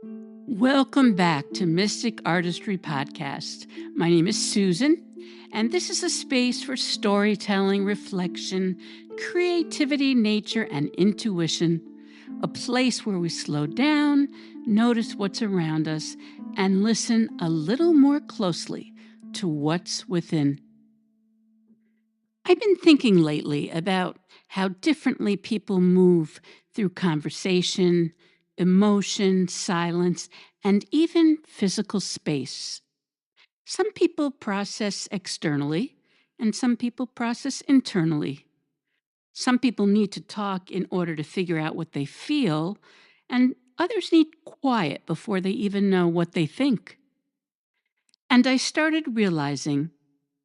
Welcome back to Mystic Artistry Podcast. My name is Susan, and this is a space for storytelling, reflection, creativity, nature, and intuition. A place where we slow down, notice what's around us, and listen a little more closely to what's within. I've been thinking lately about how differently people move through conversation, emotion, silence, and even physical space. Some people process externally, and some people process internally. Some people need to talk in order to figure out what they feel, and others need quiet before they even know what they think. And I started realizing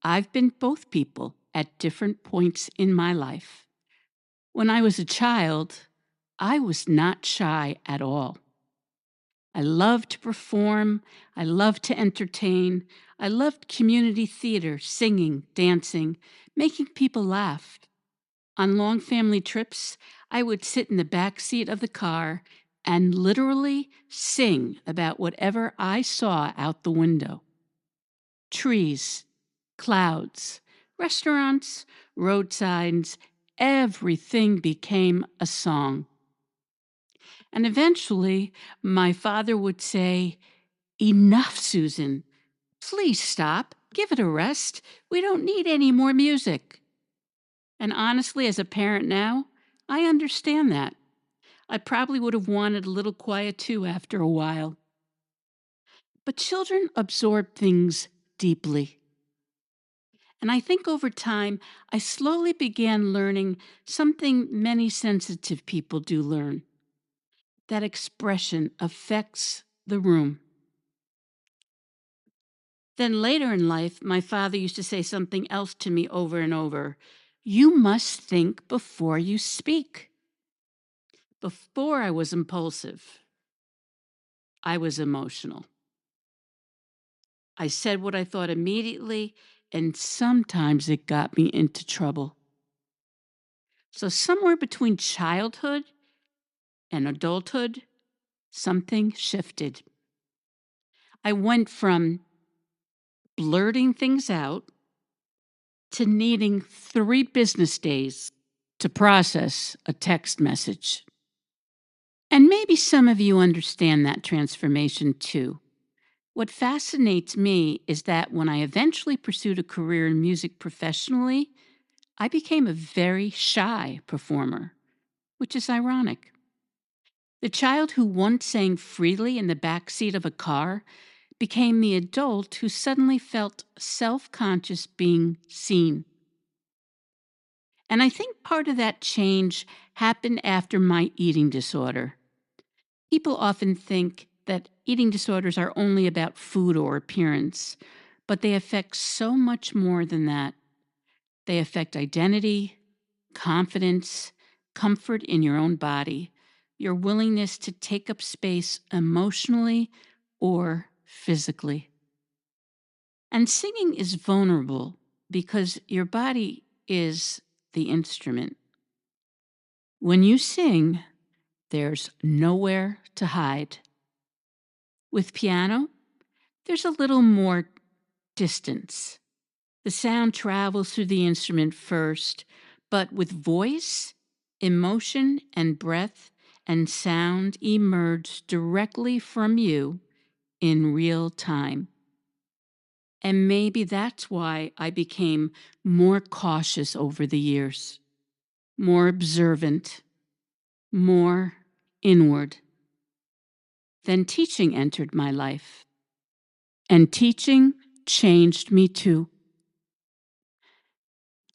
I've been both people at different points in my life. When I was a child, I was not shy at all. I loved to perform. I loved to entertain. I loved community theater, singing, dancing, making people laugh. On long family trips, I would sit in the back seat of the car and literally sing about whatever I saw out the window. Trees, clouds, restaurants, road signs, everything became a song. And eventually, my father would say, "Enough, Susan. Please stop. Give it a rest. We don't need any more music." And honestly, as a parent now, I understand that. I probably would have wanted a little quiet too after a while. But children absorb things deeply. And I think over time, I slowly began learning something many sensitive people do learn, that expression affects the room. Then later in life, my father used to say something else to me over and over: "You must think before you speak." Before I was impulsive, I was emotional. I said what I thought immediately, and sometimes it got me into trouble. So, somewhere between childhood and adulthood, something shifted. I went from blurting things out to needing 3 business days to process a text message. And maybe some of you understand that transformation too. What fascinates me is that when I eventually pursued a career in music professionally, I became a very shy performer, which is ironic. The child who once sang freely in the back seat of a car became the adult who suddenly felt self conscious being seen. And I think part of that change happened after my eating disorder. People often think that eating disorders are only about food or appearance, but they affect so much more than that. They affect identity, confidence, comfort in your own body, your willingness to take up space emotionally or physically. And singing is vulnerable because your body is the instrument. When you sing, there's nowhere to hide. With piano, there's a little more distance. The sound travels through the instrument first, but with voice, emotion and breath and sound emerge directly from you in real time. And maybe that's why I became more cautious over the years, more observant, more inward. Then teaching entered my life, and teaching changed me too.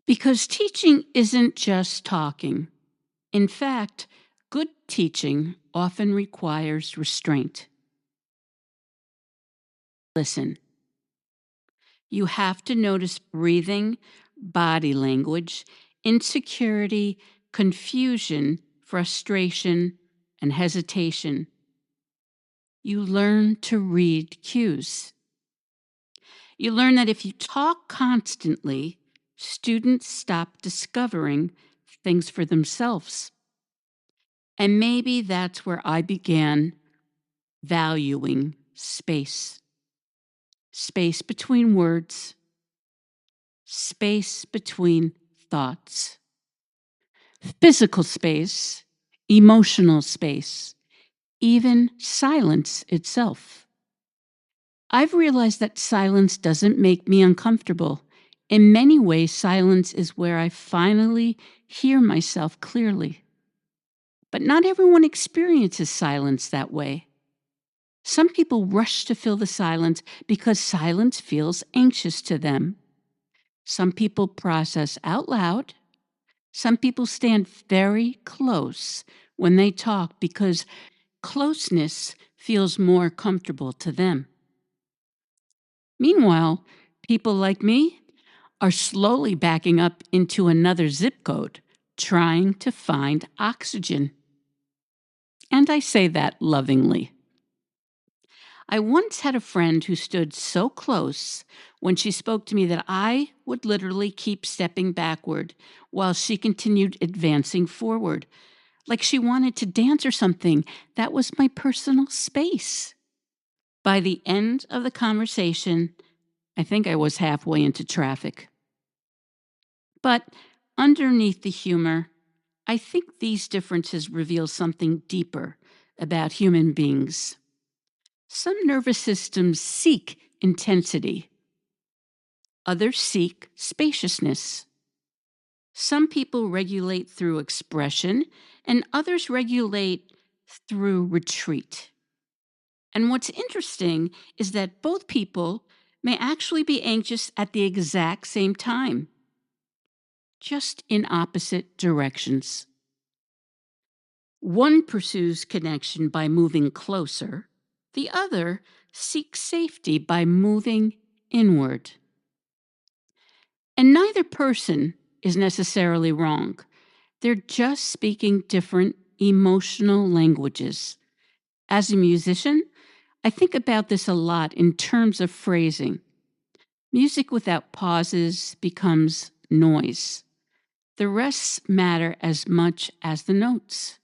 Because teaching isn't just talking. In fact, good teaching often requires restraint. Listen, you have to notice breathing, body language, insecurity, confusion, frustration, and hesitation. You learn to read cues. You learn that if you talk constantly, students stop discovering things for themselves. And maybe that's where I began valuing space. Space between words, space between thoughts, physical space, emotional space, even silence itself. I've realized that silence doesn't make me uncomfortable. In many ways, silence is where I finally hear myself clearly. But not everyone experiences silence that way. Some people rush to fill the silence because silence feels anxious to them. Some people process out loud. Some people stand very close when they talk because closeness feels more comfortable to them. Meanwhile, people like me are slowly backing up into another zip code, trying to find oxygen. And I say that lovingly. I once had a friend who stood so close when she spoke to me that I would literally keep stepping backward while she continued advancing forward, like she wanted to dance or something. That was my personal space. By the end of the conversation, I think I was halfway into traffic. But underneath the humor, I think these differences reveal something deeper about human beings. Some nervous systems seek intensity, others seek spaciousness. Some people regulate through expression, and others regulate through retreat. And what's interesting is that both people may actually be anxious at the exact same time, just in opposite directions. One pursues connection by moving closer, the other seeks safety by moving inward. And neither person is necessarily wrong. They're just speaking different emotional languages. As a musician, I think about this a lot in terms of phrasing. Music without pauses becomes noise. The rest matter as much as the notes.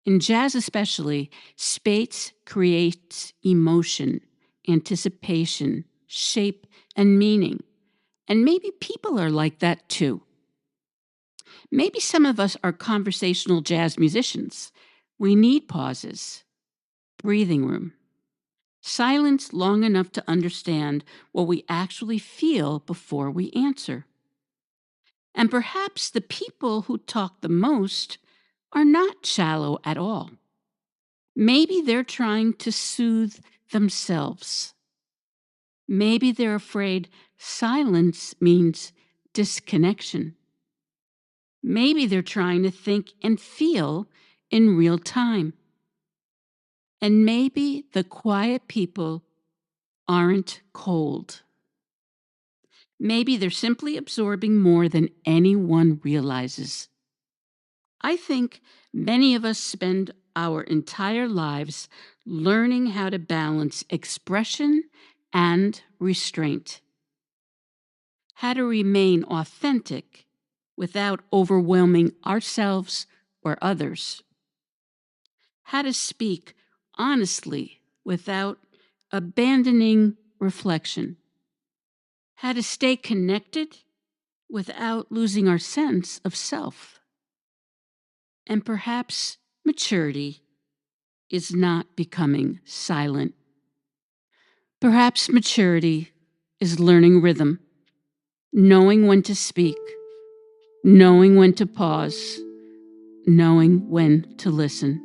In jazz especially, space creates emotion, anticipation, shape, and meaning. And maybe people are like that too. Maybe some of us are conversational jazz musicians. We need pauses, breathing room, silence long enough to understand what we actually feel before we answer. And perhaps the people who talk the most are not shallow at all. Maybe they're trying to soothe themselves. Maybe they're afraid silence means disconnection. Maybe they're trying to think and feel in real time. And maybe the quiet people aren't cold. Maybe they're simply absorbing more than anyone realizes. I think many of us spend our entire lives learning how to balance expression and restraint, how to remain authentic without overwhelming ourselves or others, how to speak honestly without abandoning reflection, how to stay connected without losing our sense of self. And perhaps maturity is not becoming silent. Perhaps maturity is learning rhythm, knowing when to speak, knowing when to pause, knowing when to listen.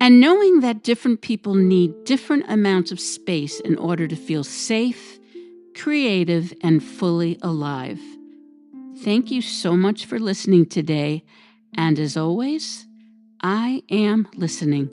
And knowing that different people need different amounts of space in order to feel safe, creative, and fully alive. Thank you so much for listening today. And as always, I am listening.